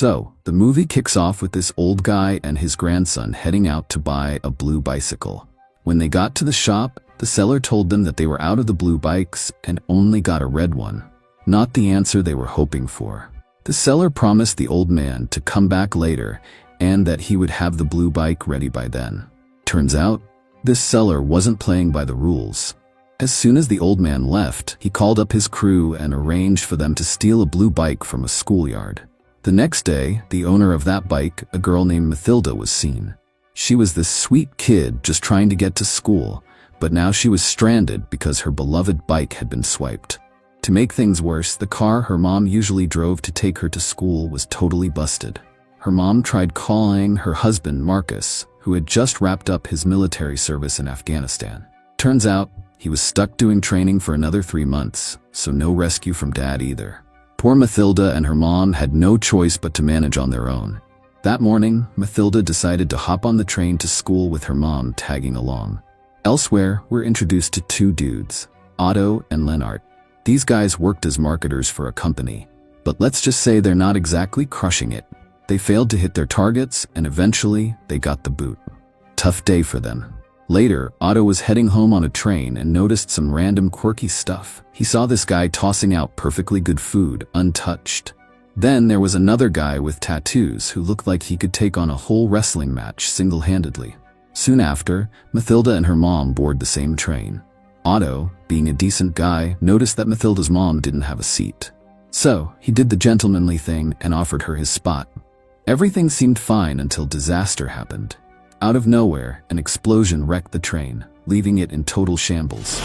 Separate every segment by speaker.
Speaker 1: So, the movie kicks off with this old guy and his grandson heading out to buy a blue bicycle. When they got to the shop, the seller told them that they were out of the blue bikes and only got a red one. Not the answer they were hoping for. The seller promised the old man to come back later and that he would have the blue bike ready by then. Turns out, this seller wasn't playing by the rules. As soon as the old man left, he called up his crew and arranged for them to steal a blue bike from a schoolyard. The next day, the owner of that bike, a girl named Mathilda, was seen. She was this sweet kid just trying to get to school, but now she was stranded because her beloved bike had been swiped. To make things worse, the car her mom usually drove to take her to school was totally busted. Her mom tried calling her husband, Marcus, who had just wrapped up his military service in Afghanistan. Turns out, he was stuck doing training for another 3 months, so no rescue from Dad either. Poor Mathilda and her mom had no choice but to manage on their own. That morning, Mathilda decided to hop on the train to school with her mom tagging along. Elsewhere, we're introduced to 2 dudes, Otto and Lennart. These guys worked as marketers for a company, but let's just say they're not exactly crushing it. They failed to hit their targets, and eventually, they got the boot. Tough day for them. Later, Otto was heading home on a train and noticed some random quirky stuff. He saw this guy tossing out perfectly good food, untouched. Then there was another guy with tattoos who looked like he could take on a whole wrestling match single-handedly. Soon after, Mathilda and her mom board the same train. Otto, being a decent guy, noticed that Mathilda's mom didn't have a seat. So, he did the gentlemanly thing and offered her his spot. Everything seemed fine until disaster happened. Out of nowhere, an explosion wrecked the train, leaving it in total shambles.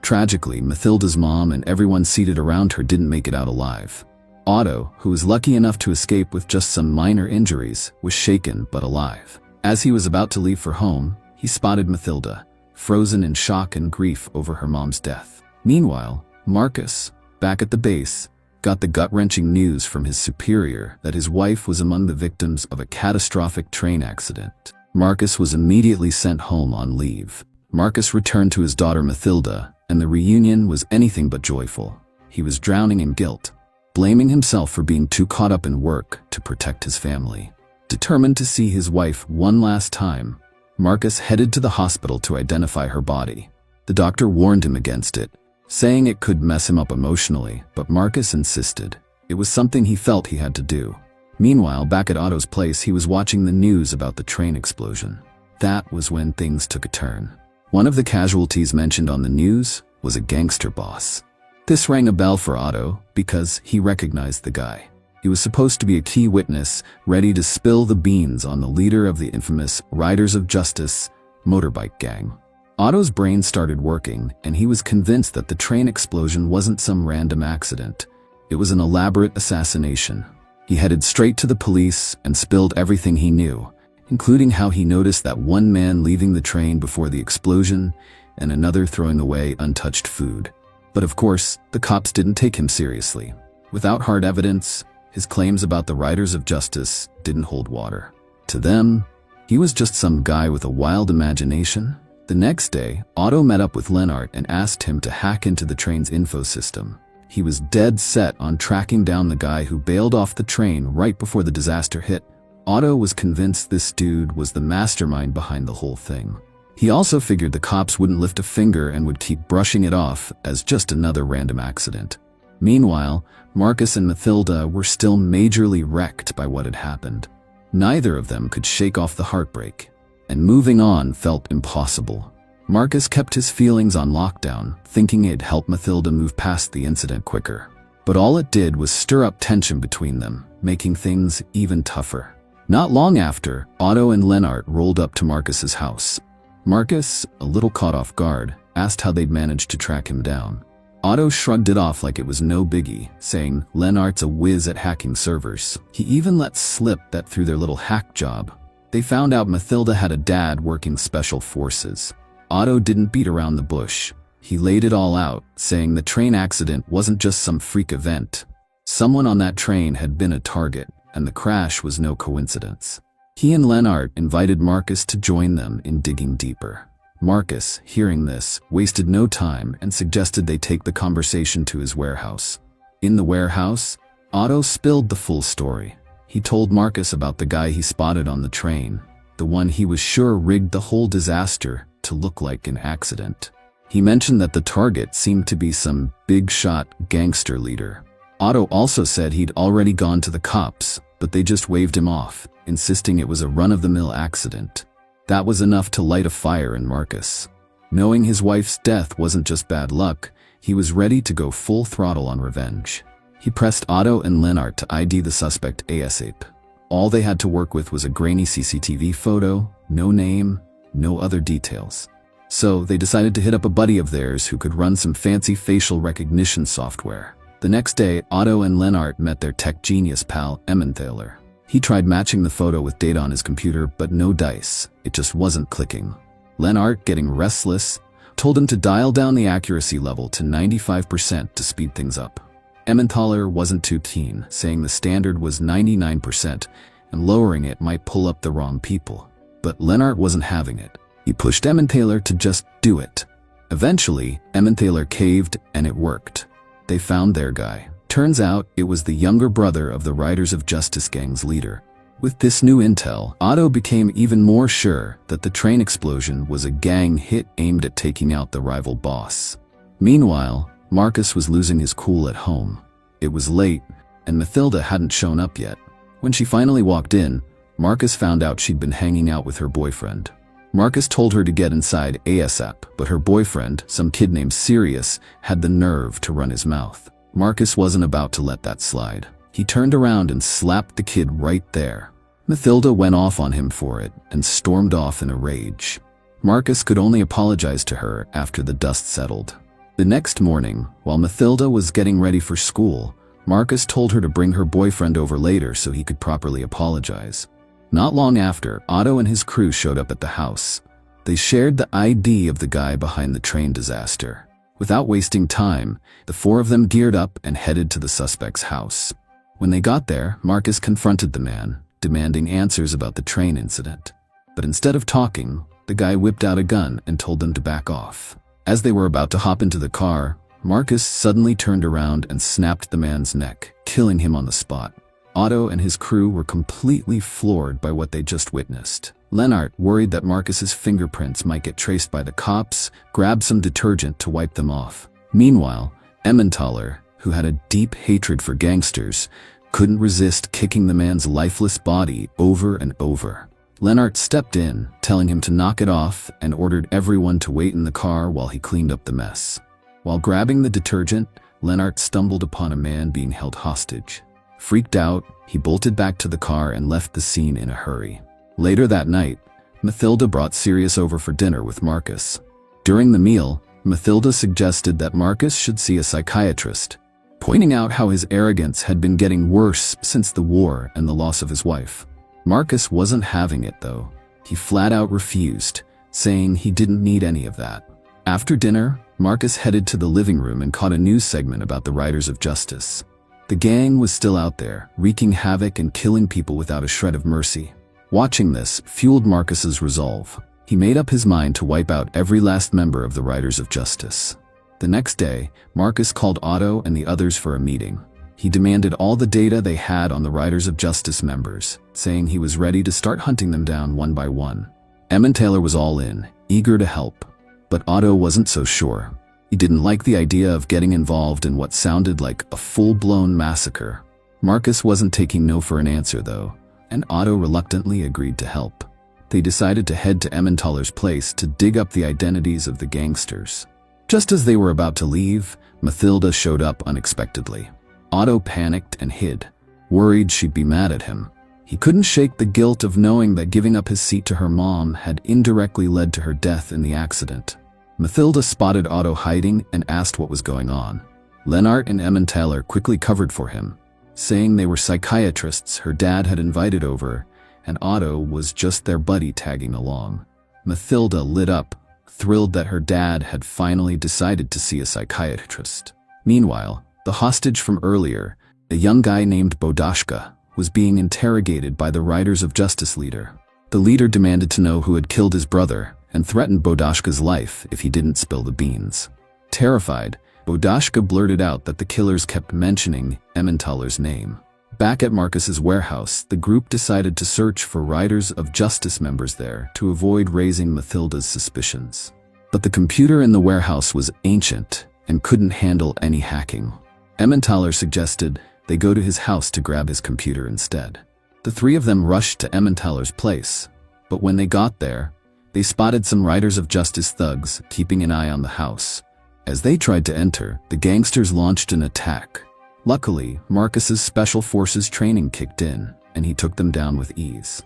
Speaker 1: Tragically, Mathilda's mom and everyone seated around her didn't make it out alive. Otto, who was lucky enough to escape with just some minor injuries, was shaken but alive. As he was about to leave for home, he spotted Mathilda, frozen in shock and grief over her mom's death. Meanwhile, Marcus, back at the base, got the gut-wrenching news from his superior that his wife was among the victims of a catastrophic train accident. Marcus was immediately sent home on leave. Marcus returned to his daughter Mathilda, and the reunion was anything but joyful. He was drowning in guilt, blaming himself for being too caught up in work to protect his family. Determined to see his wife one last time, Marcus headed to the hospital to identify her body. The doctor warned him against it, saying it could mess him up emotionally, but Marcus insisted. It was something he felt he had to do. Meanwhile, back at Otto's place, he was watching the news about the train explosion. That was when things took a turn. One of the casualties mentioned on the news was a gangster boss. This rang a bell for Otto because he recognized the guy. He was supposed to be a key witness, ready to spill the beans on the leader of the infamous Riders of Justice motorbike gang. Otto's brain started working, and he was convinced that the train explosion wasn't some random accident. It was an elaborate assassination. He headed straight to the police and spilled everything he knew, including how he noticed that one man leaving the train before the explosion and another throwing away untouched food. But of course, the cops didn't take him seriously. Without hard evidence, his claims about the Riders of Justice didn't hold water. To them, he was just some guy with a wild imagination. The next day, Otto met up with Lennart and asked him to hack into the train's info system. He was dead set on tracking down the guy who bailed off the train right before the disaster hit. Otto was convinced this dude was the mastermind behind the whole thing. He also figured the cops wouldn't lift a finger and would keep brushing it off as just another random accident. Meanwhile, Marcus and Mathilda were still majorly wrecked by what had happened. Neither of them could shake off the heartbreak, and moving on felt impossible. Marcus kept his feelings on lockdown, thinking it'd help Mathilda move past the incident quicker. But all it did was stir up tension between them, making things even tougher. Not long after, Otto and Lennart rolled up to Marcus's house. Marcus, a little caught off guard, asked how they'd managed to track him down. Otto shrugged it off like it was no biggie, saying Lennart's a whiz at hacking servers. He even let slip that through their little hack job, they found out Mathilda had a dad working special forces. Otto didn't beat around the bush. He laid it all out, saying the train accident wasn't just some freak event. Someone on that train had been a target, and the crash was no coincidence. He and Lennart invited Marcus to join them in digging deeper. Marcus, hearing this, wasted no time and suggested they take the conversation to his warehouse. In the warehouse, Otto spilled the full story. He told Marcus about the guy he spotted on the train, the one he was sure rigged the whole disaster to look like an accident. He mentioned that the target seemed to be some big-shot gangster leader. Otto also said he'd already gone to the cops, but they just waved him off, insisting it was a run-of-the-mill accident. That was enough to light a fire in Marcus. Knowing his wife's death wasn't just bad luck, he was ready to go full throttle on revenge. He pressed Otto and Lennart to ID the suspect ASAP. All they had to work with was a grainy CCTV photo, no name, no other details. So they decided to hit up a buddy of theirs who could run some fancy facial recognition software. The next day, Otto and Lennart met their tech genius pal, Emmenthaler. He tried matching the photo with data on his computer, but no dice. It just wasn't clicking. Lennart, getting restless, told him to dial down the accuracy level to 95% to speed things up. Emmenthaler wasn't too keen, saying the standard was 99%, and lowering it might pull up the wrong people. But Lennart wasn't having it. He pushed Emmenthaler to just do it. Eventually, Emmenthaler caved, and it worked. They found their guy. Turns out, it was the younger brother of the Riders of Justice gang's leader. With this new intel, Otto became even more sure that the train explosion was a gang hit aimed at taking out the rival boss. Meanwhile, Marcus was losing his cool at home. It was late, and Mathilda hadn't shown up yet. When she finally walked in, Marcus found out she'd been hanging out with her boyfriend. Marcus told her to get inside ASAP, but her boyfriend, some kid named Sirius, had the nerve to run his mouth. Marcus wasn't about to let that slide. He turned around and slapped the kid right there. Mathilda went off on him for it and stormed off in a rage. Marcus could only apologize to her after the dust settled. The next morning, while Mathilda was getting ready for school, Marcus told her to bring her boyfriend over later so he could properly apologize. Not long after, Otto and his crew showed up at the house. They shared the ID of the guy behind the train disaster. Without wasting time, the four of them geared up and headed to the suspect's house. When they got there, Marcus confronted the man, demanding answers about the train incident. But instead of talking, the guy whipped out a gun and told them to back off. As they were about to hop into the car, Marcus suddenly turned around and snapped the man's neck, killing him on the spot. Otto and his crew were completely floored by what they just witnessed. Lennart, worried that Marcus's fingerprints might get traced by the cops, grabbed some detergent to wipe them off. Meanwhile, Emmenthaler, who had a deep hatred for gangsters, couldn't resist kicking the man's lifeless body over and over. Lennart stepped in, telling him to knock it off, and ordered everyone to wait in the car while he cleaned up the mess. While grabbing the detergent, Lennart stumbled upon a man being held hostage. Freaked out, he bolted back to the car and left the scene in a hurry. Later that night, Mathilda brought Sirius over for dinner with Marcus. During the meal, Mathilda suggested that Marcus should see a psychiatrist, pointing out how his arrogance had been getting worse since the war and the loss of his wife. Marcus wasn't having it, though. He flat out refused, saying he didn't need any of that. After dinner, Marcus headed to the living room and caught a news segment about the Riders of Justice. The gang was still out there, wreaking havoc and killing people without a shred of mercy. Watching this fueled Marcus's resolve. He made up his mind to wipe out every last member of the Riders of Justice. The next day, Marcus called Otto and the others for a meeting. He demanded all the data they had on the Riders of Justice members, saying he was ready to start hunting them down one by one. Emmenthaler was all in, eager to help. But Otto wasn't so sure. He didn't like the idea of getting involved in what sounded like a full-blown massacre. Marcus wasn't taking no for an answer, though, and Otto reluctantly agreed to help. They decided to head to Emmenthaler's place to dig up the identities of the gangsters. Just as they were about to leave, Mathilda showed up unexpectedly. Otto panicked and hid, worried she'd be mad at him. He couldn't shake the guilt of knowing that giving up his seat to her mom had indirectly led to her death in the accident. Mathilda spotted Otto hiding and asked what was going on. Lennart and Emmenthaler quickly covered for him, saying they were psychiatrists her dad had invited over, and Otto was just their buddy tagging along. Mathilda lit up, thrilled that her dad had finally decided to see a psychiatrist. Meanwhile, the hostage from earlier, a young guy named Bodashka, was being interrogated by the Riders of Justice leader. The leader demanded to know who had killed his brother and threatened Bodashka's life if he didn't spill the beans. Terrified, Bodashka blurted out that the killers kept mentioning Emmentaler's name. Back at Marcus's warehouse, the group decided to search for Riders of Justice members there to avoid raising Mathilda's suspicions. But the computer in the warehouse was ancient and couldn't handle any hacking. Emmentaler suggested they go to his house to grab his computer instead. The three of them rushed to Emmentaler's place, but when they got there, they spotted some Riders of Justice thugs keeping an eye on the house. As they tried to enter, the gangsters launched an attack. Luckily, Marcus's Special Forces training kicked in, and he took them down with ease.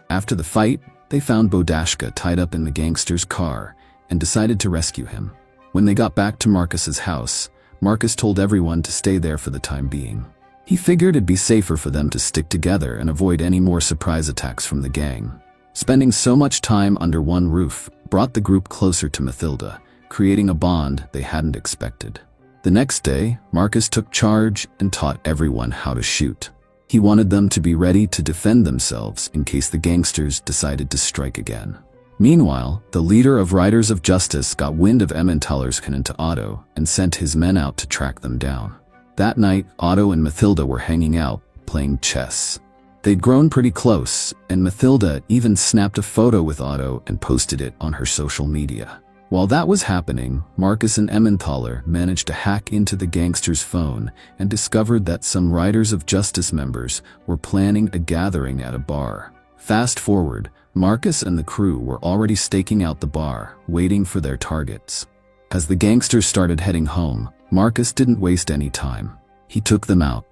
Speaker 1: After the fight, they found Bodashka tied up in the gangster's car and decided to rescue him. When they got back to Marcus's house, Marcus told everyone to stay there for the time being. He figured it'd be safer for them to stick together and avoid any more surprise attacks from the gang. Spending so much time under one roof brought the group closer to Mathilda, creating a bond they hadn't expected. The next day, Marcus took charge and taught everyone how to shoot. He wanted them to be ready to defend themselves in case the gangsters decided to strike again. Meanwhile, the leader of Riders of Justice got wind of Emmentaler's connection to Otto and sent his men out to track them down. That night, Otto and Mathilda were hanging out, playing chess. They'd grown pretty close, and Mathilda even snapped a photo with Otto and posted it on her social media. While that was happening, Marcus and Emmentaler managed to hack into the gangster's phone and discovered that some Riders of Justice members were planning a gathering at a bar. Fast forward, Marcus and the crew were already staking out the bar, waiting for their targets. As the gangsters started heading home, Marcus didn't waste any time. He took them out.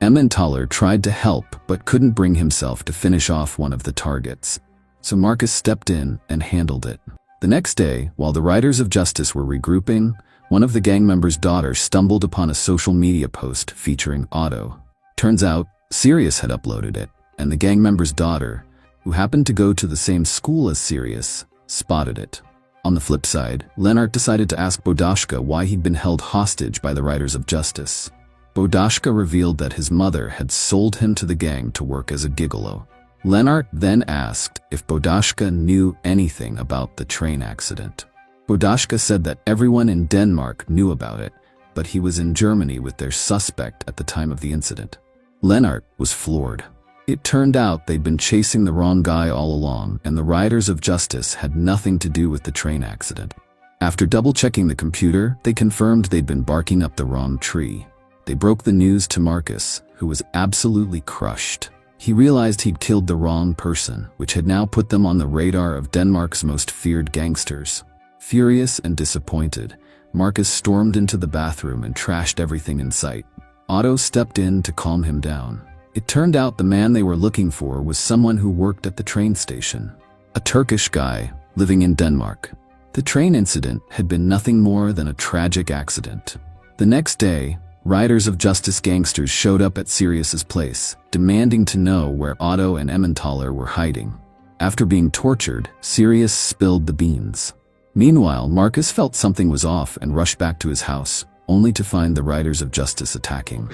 Speaker 1: Emmentaler tried to help but couldn't bring himself to finish off one of the targets, so Marcus stepped in and handled it. The next day, while the Riders of Justice were regrouping, one of the gang members' daughters stumbled upon a social media post featuring Otto. Turns out, Sirius had uploaded it, and the gang member's daughter, who happened to go to the same school as Sirius, spotted it. On the flip side, Lennart decided to ask Bodashka why he'd been held hostage by the Riders of Justice. Bodashka revealed that his mother had sold him to the gang to work as a gigolo. Lennart then asked if Bodashka knew anything about the train accident. Bodashka said that everyone in Denmark knew about it, but he was in Germany with their suspect at the time of the incident. Lennart was floored. It turned out they'd been chasing the wrong guy all along, and the Riders of Justice had nothing to do with the train accident. After double-checking the computer, they confirmed they'd been barking up the wrong tree. They broke the news to Marcus, who was absolutely crushed. He realized he'd killed the wrong person, which had now put them on the radar of Denmark's most feared gangsters. Furious and disappointed, Marcus stormed into the bathroom and trashed everything in sight. Otto stepped in to calm him down. It turned out the man they were looking for was someone who worked at the train station, a Turkish guy living in Denmark. The train incident had been nothing more than a tragic accident. The next day, Riders of Justice gangsters showed up at Sirius's place, demanding to know where Otto and Emmentaler were hiding. After being tortured, Sirius spilled the beans. Meanwhile, Marcus felt something was off and rushed back to his house, only to find the Riders of Justice attacking.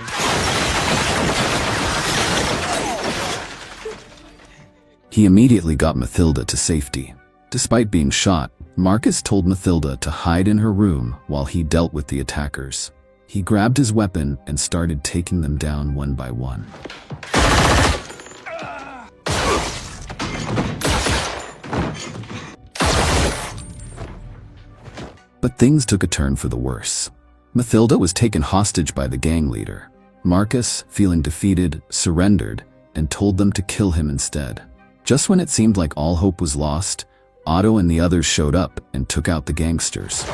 Speaker 1: He immediately got Mathilda to safety. Despite being shot, Marcus told Mathilda to hide in her room while he dealt with the attackers. He grabbed his weapon and started taking them down one by one. But things took a turn for the worse. Mathilda was taken hostage by the gang leader. Marcus, feeling defeated, surrendered and told them to kill him instead. Just when it seemed like all hope was lost, Otto and the others showed up and took out the gangsters.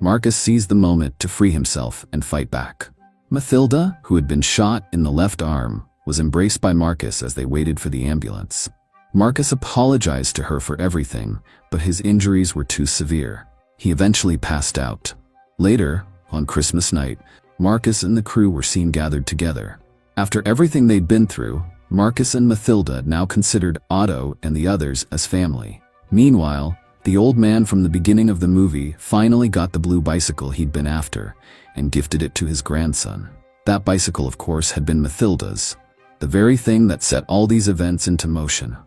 Speaker 1: Marcus seized the moment to free himself and fight back. Mathilda, who had been shot in the left arm, was embraced by Marcus as they waited for the ambulance. Marcus apologized to her for everything, but his injuries were too severe. He eventually passed out. Later, on Christmas night, Marcus and the crew were seen gathered together. After everything they'd been through, Marcus and Mathilda now considered Otto and the others as family. Meanwhile, the old man from the beginning of the movie finally got the blue bicycle he'd been after and gifted it to his grandson. That bicycle, of course, had been Mathilda's, the very thing that set all these events into motion.